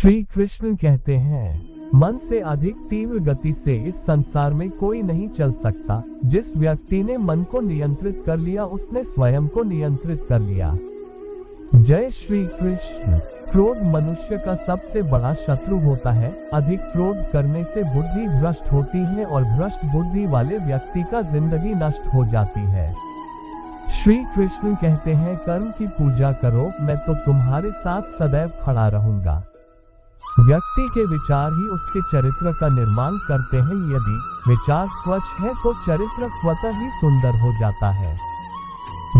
श्री कृष्ण कहते हैं, मन से अधिक तीव्र गति से इस संसार में कोई नहीं चल सकता। जिस व्यक्ति ने मन को नियंत्रित कर लिया उसने स्वयं को नियंत्रित कर लिया। जय श्री कृष्ण। क्रोध मनुष्य का सबसे बड़ा शत्रु होता है। अधिक क्रोध करने से बुद्धि भ्रष्ट होती है और भ्रष्ट बुद्धि वाले व्यक्ति का जिंदगी नष्ट हो जाती है। श्री कृष्ण कहते हैं, कर्म की पूजा करो, मैं तो तुम्हारे साथ सदैव खड़ा रहूंगा। व्यक्ति के विचार ही उसके चरित्र का निर्माण करते हैं। यदि विचार स्वच्छ है तो चरित्र स्वतः ही सुंदर हो जाता है।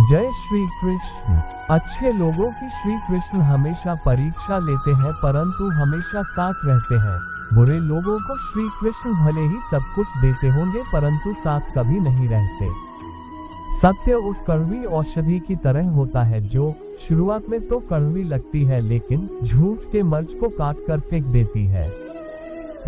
जय श्री कृष्ण। अच्छे लोगों की श्री कृष्ण हमेशा परीक्षा लेते हैं परंतु हमेशा साथ रहते हैं। बुरे लोगों को श्री कृष्ण भले ही सब कुछ देते होंगे परंतु साथ कभी नहीं रहते। सत्य उस कड़वी औषधि की तरह होता है जो शुरुआत में तो कड़वी लगती है लेकिन झूठ के मर्ज को काट कर फेंक देती है।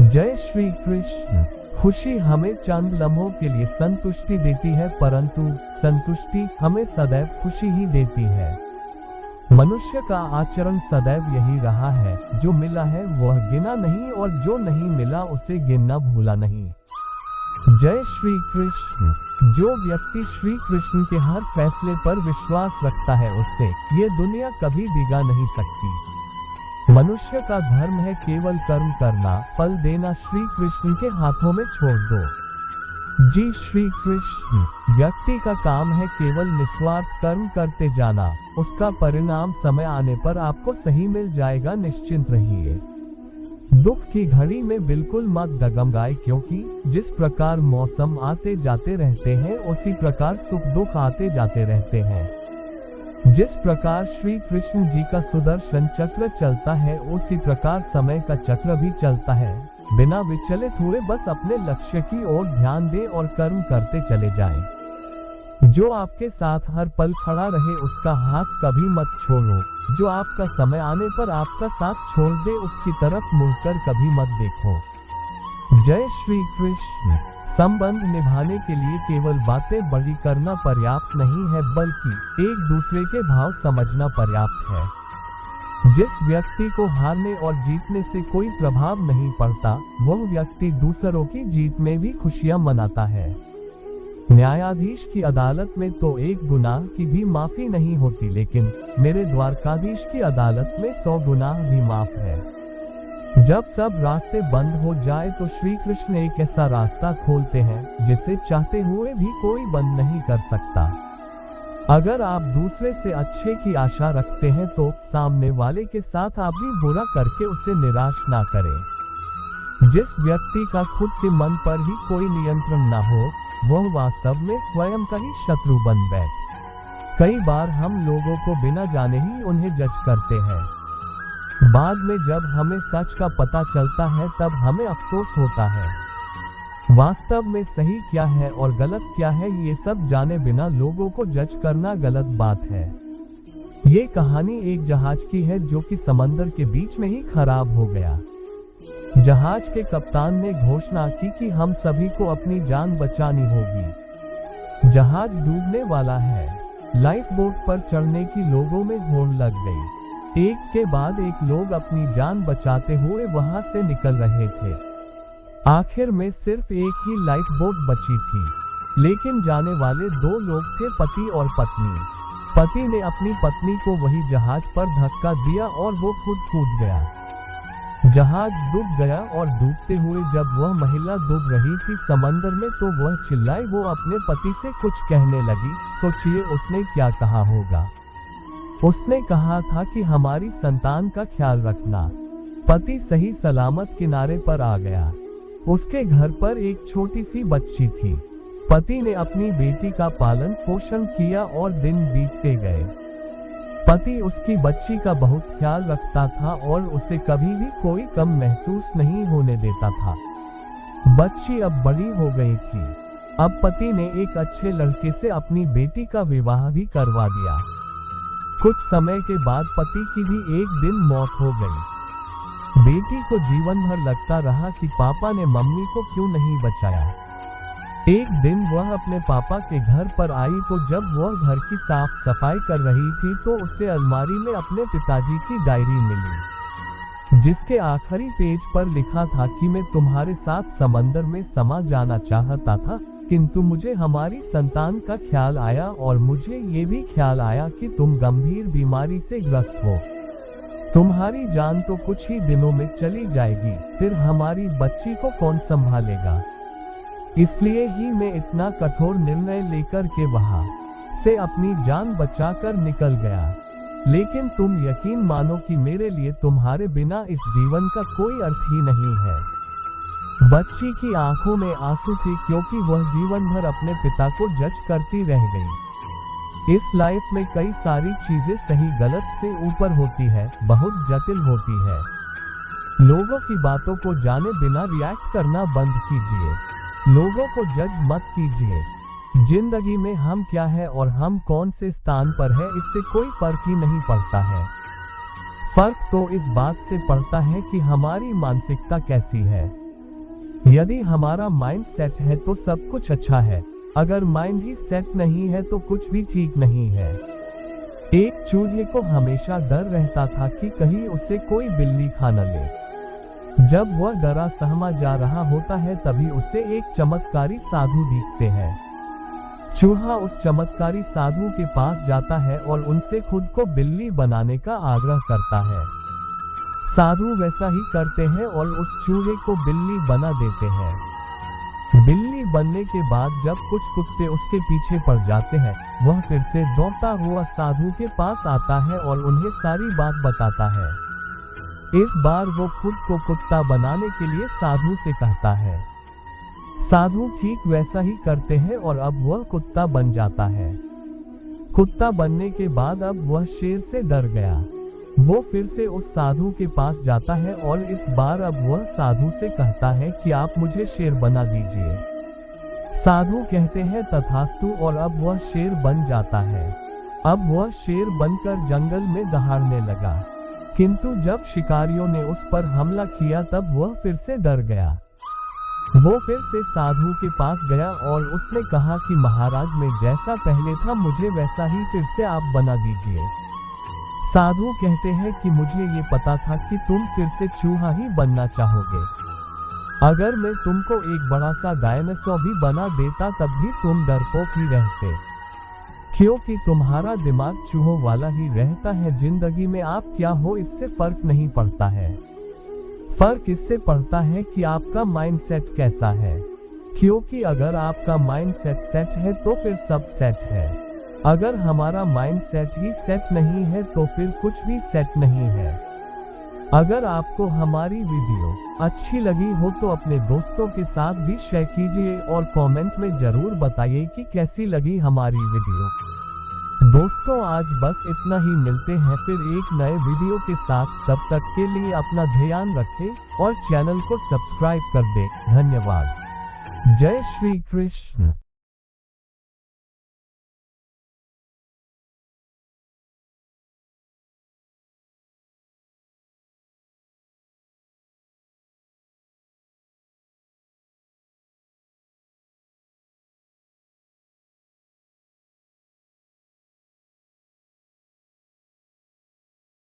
जय श्री कृष्ण। खुशी हमें चंद लम्हों के लिए संतुष्टि देती है परंतु संतुष्टि हमें सदैव खुशी ही देती है। मनुष्य का आचरण सदैव यही रहा है, जो मिला है वह गिना नहीं और जो नहीं मिला उसे गिनना भूला नहीं। जय श्री कृष्ण। जो व्यक्ति श्री कृष्ण के हर फैसले पर विश्वास रखता है उससे ये दुनिया कभी बिगा नहीं सकती। मनुष्य का धर्म है केवल कर्म करना, फल देना श्री कृष्ण के हाथों में छोड़ दो। जी श्री कृष्ण। व्यक्ति का काम है केवल निस्वार्थ कर्म करते जाना, उसका परिणाम समय आने पर आपको सही मिल जाएगा, निश्चिंत रहिए। दुख की घड़ी में बिल्कुल मत डगमगाए क्योंकि जिस प्रकार मौसम आते जाते रहते हैं उसी प्रकार सुख दुख आते जाते रहते हैं। जिस प्रकार श्री कृष्ण जी का सुदर्शन चक्र चलता है उसी प्रकार समय का चक्र भी चलता है। बिना विचलित हुए बस अपने लक्ष्य की ओर ध्यान दें और कर्म करते चले जाएं। जो आपके साथ हर पल खड़ा रहे उसका हाथ कभी मत छोड़ो। जो आपका समय आने पर आपका साथ छोड़ दे उसकी तरफ मुड़कर कभी मत देखो। जय श्री कृष्ण। संबंध निभाने के लिए केवल बातें बड़ी करना पर्याप्त नहीं है बल्कि एक दूसरे के भाव समझना पर्याप्त है। जिस व्यक्ति को हारने और जीतने से कोई प्रभाव नहीं पड़ता वह व्यक्ति दूसरों की जीत में भी खुशियां मनाता है। न्यायाधीश की अदालत में तो एक गुनाह की भी माफी नहीं होती लेकिन मेरे द्वारकाधीश की अदालत में 100 गुनाह भी माफ है। जब सब रास्ते बंद हो जाए तो श्री कृष्ण एक ऐसा रास्ता खोलते हैं जिसे चाहते हुए भी कोई बंद नहीं कर सकता। अगर आप दूसरे से अच्छे की आशा रखते हैं तो सामने वाले के साथ आप भी बुरा करके उसे निराश ना करें। जिस व्यक्ति का खुद के मन पर ही कोई नियंत्रण ना हो वह वास्तव में स्वयं का ही शत्रु बन बैठ। कई बार हम लोगों को बिना जाने ही उन्हें जज करते हैं। बाद में जब हमें सच का पता चलता है तब हमें अफसोस होता है। वास्तव में सही क्या है और गलत क्या है ये सब जाने बिना लोगों को जज करना गलत बात है। ये कहानी एक जहाज की है जो कि समंदर के बीच में ही खराब हो गया। जहाज के कप्तान ने घोषणा की कि हम सभी को अपनी जान बचानी होगी। जहाज डूबने वाला है। लाइफ बोट पर चढ़ने की लोगों में होड़ लग गई। एक के बाद एक लोग अपनी जान बचाते हुए वहां से निकल रहे थे। आखिर में सिर्फ एक ही लाइफ बोट बची थी लेकिन जाने वाले 2 लोग थे, पति और पत्नी। पति ने अपनी पत्नी को वही जहाज पर धक्का दिया और वो खुद कूद गया। जहाज डूब गया और डूबते हुए जब वह महिला डूब रही थी समंदर में तो वह चिल्लाई। वो अपने पति से कुछ कहने लगी। सोचिए उसने क्या कहा होगा। उसने कहा था कि हमारी संतान का ख्याल रखना। पति सही सलामत किनारे पर आ गया। उसके घर पर एक छोटी सी बच्ची थी। पति ने अपनी बेटी का पालन पोषण किया और दिन बीतते गए। पति उसकी बच्ची का बहुत ख्याल रखता था और उसे कभी भी कोई कम महसूस नहीं होने देता था। बच्ची अब बड़ी हो गई थी। अब पति ने एक अच्छे लड़के से अपनी बेटी का विवाह भी करवा दिया। कुछ समय के बाद पति की भी एक दिन मौत हो गई। बेटी को जीवन भर लगता रहा कि पापा ने मम्मी को क्यों नहीं बचाया। एक दिन वह अपने पापा के घर पर आई तो जब वह घर की साफ सफाई कर रही थी तो उसे अलमारी में अपने पिताजी की डायरी मिली। जिसके आखिरी पेज पर लिखा था कि मैं तुम्हारे साथ समंदर में समा जाना चाहता था, किंतु मुझे हमारी संतान का ख्याल आया और मुझे ये भी ख्याल आया कि तुम गंभीर बीमारी से ग्रस्त हो। तुम्हारी जान तो कुछ ही दिनों में चली जाएगी, फिर हमारी बच्ची को कौन संभालेगा। इसलिए ही मैं इतना कठोर निर्णय लेकर के वहां से अपनी जान बचाकर निकल गया। लेकिन तुम यकीन मानो कि मेरे लिए तुम्हारे बिना इस जीवन का कोई अर्थ ही नहीं है। बच्ची की आंखों में आंसू थे क्योंकि वह जीवन भर अपने पिता को जज करती रह गई। इस लाइफ में कई सारी चीजें सही गलत से ऊपर होती है, बहुत जटिल होती है। लोगों की बातों को जाने बिना रिएक्ट करना बंद कीजिए। लोगों को जज मत कीजिए। जिंदगी में हम क्या है और हम कौन से स्थान पर है, इससे कोई फर्क ही नहीं पड़ता है। फर्क तो इस बात से पड़ता है कि हमारी मानसिकता कैसी है। यदि हमारा माइंड सेट है तो सब कुछ अच्छा है, अगर माइंड ही सेट नहीं है तो कुछ भी ठीक नहीं है। एक चूहे को हमेशा डर रहता था कि कहीं उसे कोई बिल्ली खा न ले। जब वह डरा सहमा जा रहा होता है तभी उसे एक चमत्कारी साधु दिखते हैं। चूहा उस चमत्कारी साधु के पास जाता है और उनसे खुद को बिल्ली बनाने का आग्रह करता है। साधु वैसा ही करते हैं और उस चूहे को बिल्ली बना देते हैं। बिल्ली बनने के बाद जब कुछ कुत्ते उसके पीछे पड़ जाते हैं, वह फिर से दौड़ता हुआ साधु के पास आता है और उन्हें सारी बात बताता है। इस बार वो खुद को कुत्ता बनाने के लिए साधु से कहता है। साधु ठीक वैसा ही करते हैं और अब वह कुत्ता बन जाता है। कुत्ता बनने के बाद अब वह शेर से डर गया। वो फिर से उस साधु के पास जाता है और इस बार अब वह साधु से कहता है कि आप मुझे शेर बना दीजिए। साधु कहते हैं तथास्तु और अब वह शेर बन जाता है। अब वह शेर बनकर जंगल में दहाड़ने लगा, किंतु जब शिकारियों ने उस पर हमला किया तब वह फिर से डर गया। वो फिर से साधु के पास गया और उसने कहा कि महाराज, मैं जैसा पहले था मुझे वैसा ही फिर से आप बना दीजिए। साधु कहते हैं कि मुझे ये पता था कि तुम फिर से चूहा ही बनना चाहोगे। अगर मैं तुमको एक बड़ा सा डायनासोर भी बना देता तब भी तुम डरपोक ही रहते, क्योंकि तुम्हारा दिमाग चूहों वाला ही रहता है। जिंदगी में आप क्या हो इससे फर्क नहीं पड़ता है, फर्क इससे पड़ता है कि आपका माइंडसेट कैसा है। क्योंकि अगर आपका माइंडसेट सेट है तो फिर सब सेट है। अगर हमारा माइंडसेट ही सेट नहीं है तो फिर कुछ भी सेट नहीं है। अगर आपको हमारी वीडियो अच्छी लगी हो तो अपने दोस्तों के साथ भी शेयर कीजिए और कमेंट में जरूर बताइए कि कैसी लगी हमारी वीडियो। दोस्तों आज बस इतना ही, मिलते हैं फिर एक नए वीडियो के साथ। तब तक के लिए अपना ध्यान रखें और चैनल को सब्सक्राइब कर दें। धन्यवाद। जय श्री कृष्ण।